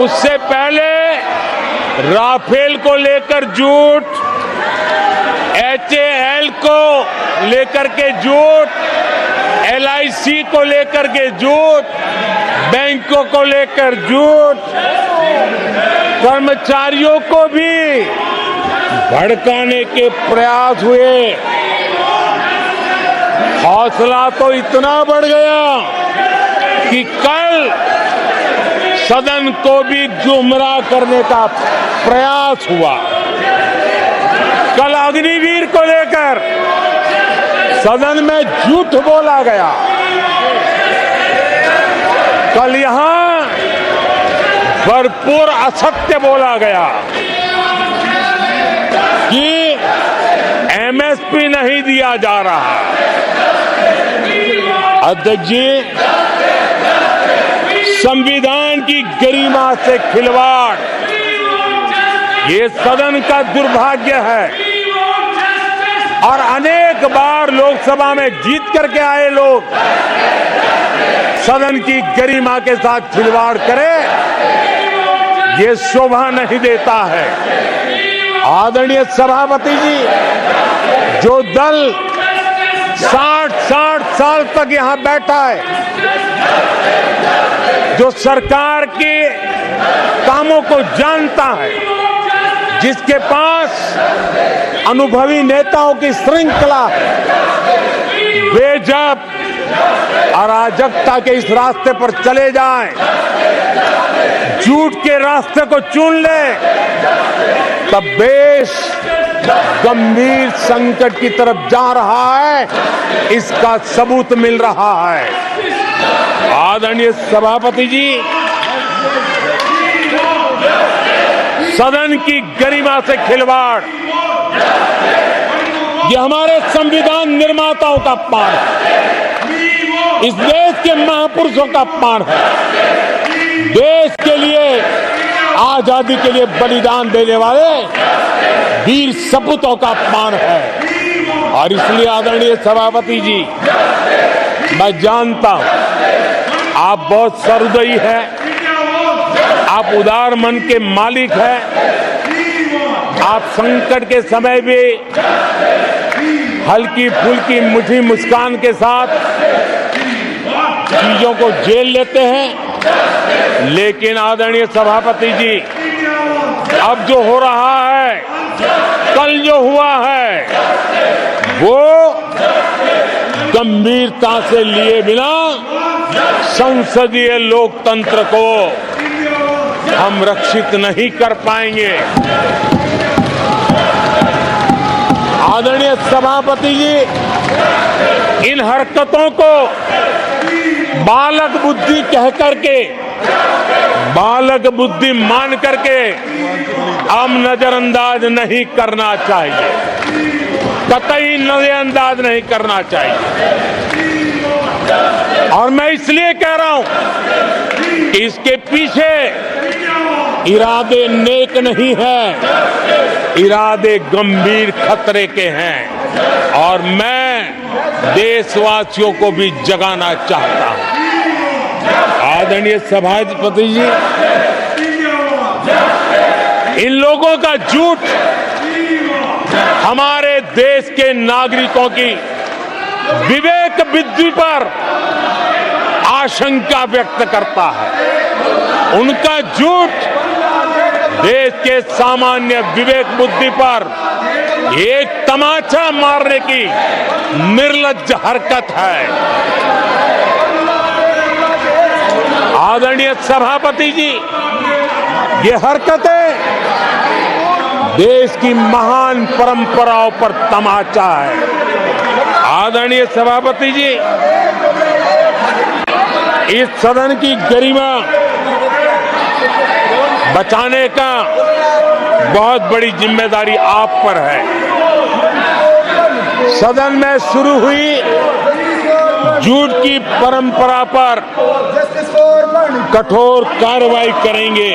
उससे पहले राफेल को लेकर झूठ, HAL को लेकर के झूठ, LIC को लेकर के झूठ, बैंकों को लेकर झूठ, कर्मचारियों को भी भड़काने के प्रयास हुए। हौसला तो इतना बढ़ गया कि कल सदन को भी गुमराह करने का प्रयास हुआ। कल अग्निवीर को लेकर सदन में झूठ बोला गया। कल यहां भरपूर असत्य बोला गया कि MSP नहीं दिया जा रहा। अध्यक्ष जी, संविधान की गरिमा से खिलवाड़ ये सदन का दुर्भाग्य है। और अनेक बार लोकसभा में जीत करके आए लोग सदन की गरिमा के साथ खिलवाड़ करे, ये शोभा नहीं देता है। आदरणीय सभापति जी, जो दल 60 साल तक यहां बैठा है, जो सरकार के कामों को जानता है, जिसके पास अनुभवी नेताओं की श्रृंखला है, वे जब अराजकता के इस रास्ते पर चले जाएं, झूठ के रास्ते को चुन ले, तब देश गंभीर संकट की तरफ जा रहा है, इसका सबूत मिल रहा है। आदरणीय सभापति जी, सदन की गरिमा से खिलवाड़ ये हमारे संविधान निर्माताओं का अपमान है, इस देश के महापुरुषों का अपमान है, देश के लिए आजादी के लिए बलिदान देने वाले वीर सपूतों का अपमान है। और इसलिए आदरणीय सभापति जी, मैं जानता हूं आप बहुत सहृदयी हैं, आप उदार मन के मालिक हैं, आप संकट के समय भी हल्की फुल्की मीठी मुस्कान के साथ चीजों को झेल लेते हैं। लेकिन आदरणीय सभापति जी, अब जो हो रहा है, कल जो हुआ है, वो गंभीरता से लिए बिना संसदीय लोकतंत्र को हम रक्षित नहीं कर पाएंगे। आदरणीय सभापति जी, इन हरकतों को बालक बुद्धि कह करके, बालक बुद्धि मान करके हम नजरअंदाज नहीं करना चाहिए, कतई नजरअंदाज नहीं करना चाहिए। और मैं इसलिए कह रहा हूं कि इसके पीछे इरादे नेक नहीं है, इरादे गंभीर खतरे के हैं। और मैं देशवासियों को भी जगाना चाहता हूं। आदरणीय सभापति जी, इन लोगों का झूठ हमारे देश के नागरिकों की विवेक बुद्धि पर आशंका व्यक्त करता है। उनका झूठ देश के सामान्य विवेक बुद्धि पर एक तमाचा मारने की निर्लज्ज हरकत है। आदरणीय सभापति जी, ये हरकतें देश की महान परंपराओं पर तमाचा है। आदरणीय सभापति जी, इस सदन की गरिमा बचाने का बहुत बड़ी जिम्मेदारी आप पर है। सदन में शुरू हुई झूठ की परंपरा पर कठोर कार्रवाई करेंगे,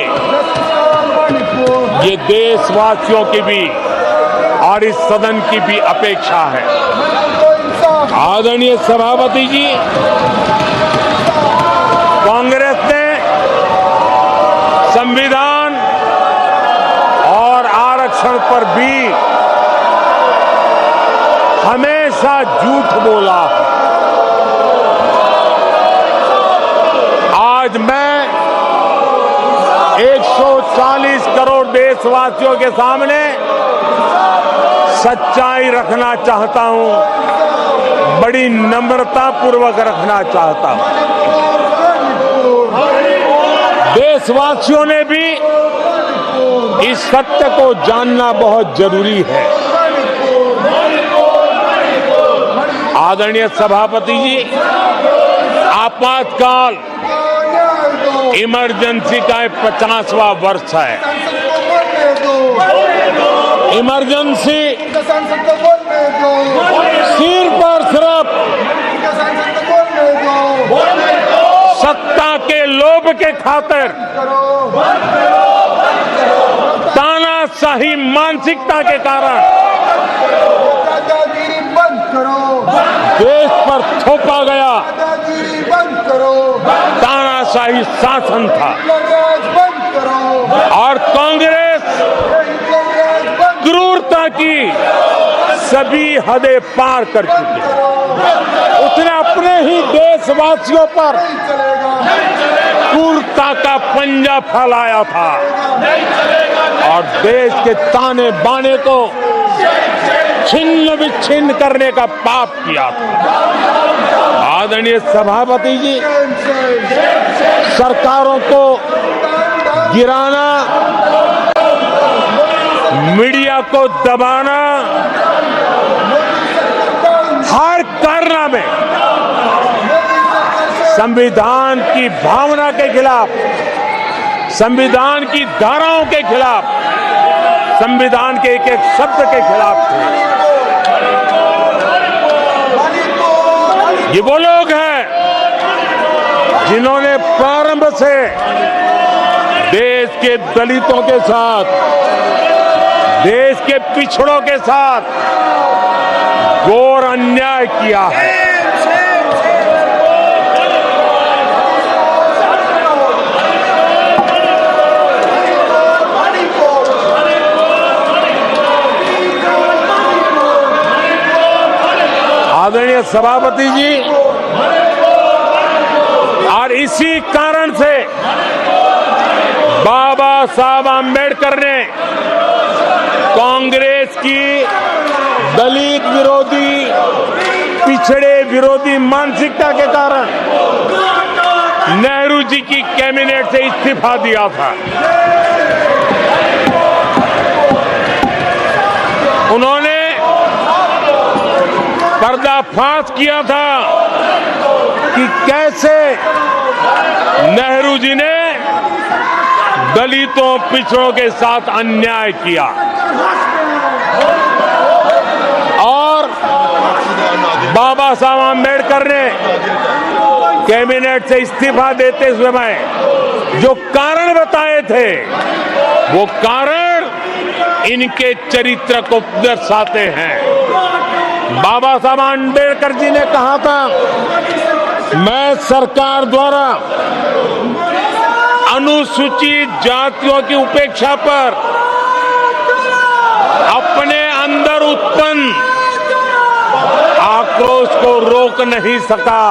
ये देशवासियों की भी और इस सदन की भी अपेक्षा है। आदरणीय सभापति जी, कांग्रेस ने संविधान और आरक्षण पर भी हमेशा झूठ बोला। आज मैं 140 करोड़ देशवासियों के सामने सच्चाई रखना चाहता हूं, बड़ी नम्रता पूर्वक रखना चाहता हूं। देशवासियों ने भी इस सत्य को जानना बहुत जरूरी है। आदरणीय सभापति जी, आपातकाल इमरजेंसी का 50वां वर्ष है। इमरजेंसी सिर पर सिर्फ सत्ता के लोभ के खातिर, तानाशाही मानसिकता के कारण देश पर थोपा गया तानाशाही शासन था और कांग्रेस क्रूरता की सभी हदें पार कर चुकी है। उसने अपने ही देशवासियों पर क्रूरता का पंजा फैलाया था और देश के ताने बाने को छिन्न विच्छिन्न करने का पाप किया था। आदरणीय सभापति जी, सरकारों को गिराना, मीडिया को दबाना, हर कारनामे में संविधान की भावना के खिलाफ, संविधान की धाराओं के खिलाफ, संविधान के एक एक शब्द के खिलाफ थे। ये वो लोग हैं जिन्होंने प्रारंभ से देश के दलितों के साथ, देश के पिछड़ों के साथ घोर अन्याय किया है। आदरणीय सभापति जी, और इसी कारण से बाबा साहब आम्बेडकर ने कांग्रेस की दलित विरोधी, पिछड़े विरोधी मानसिकता के कारण नेहरू जी की कैबिनेट से इस्तीफा दिया था। उन्होंने पर्दाफाश किया था कि कैसे नेहरू जी ने दलितों, पिछड़ों के साथ अन्याय किया और बाबा साहब आम्बेडकर ने कैबिनेट से इस्तीफा देते समय जो कारण बताए थे, वो कारण इनके चरित्र को दर्शाते हैं। बाबा साहब आम्बेडकर जी ने कहा था, मैं सरकार द्वारा अनुसूचित जातियों की उपेक्षा पर अपने अंदर उत्पन्न आक्रोश को रोक नहीं सका।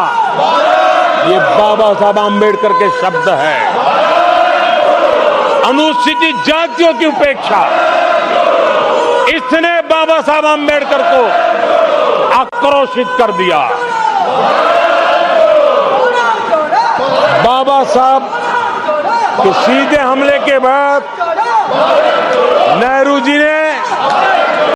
ये बाबा साहब आम्बेडकर के शब्द हैं। अनुसूचित जातियों की उपेक्षा, इसने बाबा साहब आम्बेडकर को आक्रोशित कर दिया। बाबा साहब के सीधे हमले के बाद नेहरू जी ने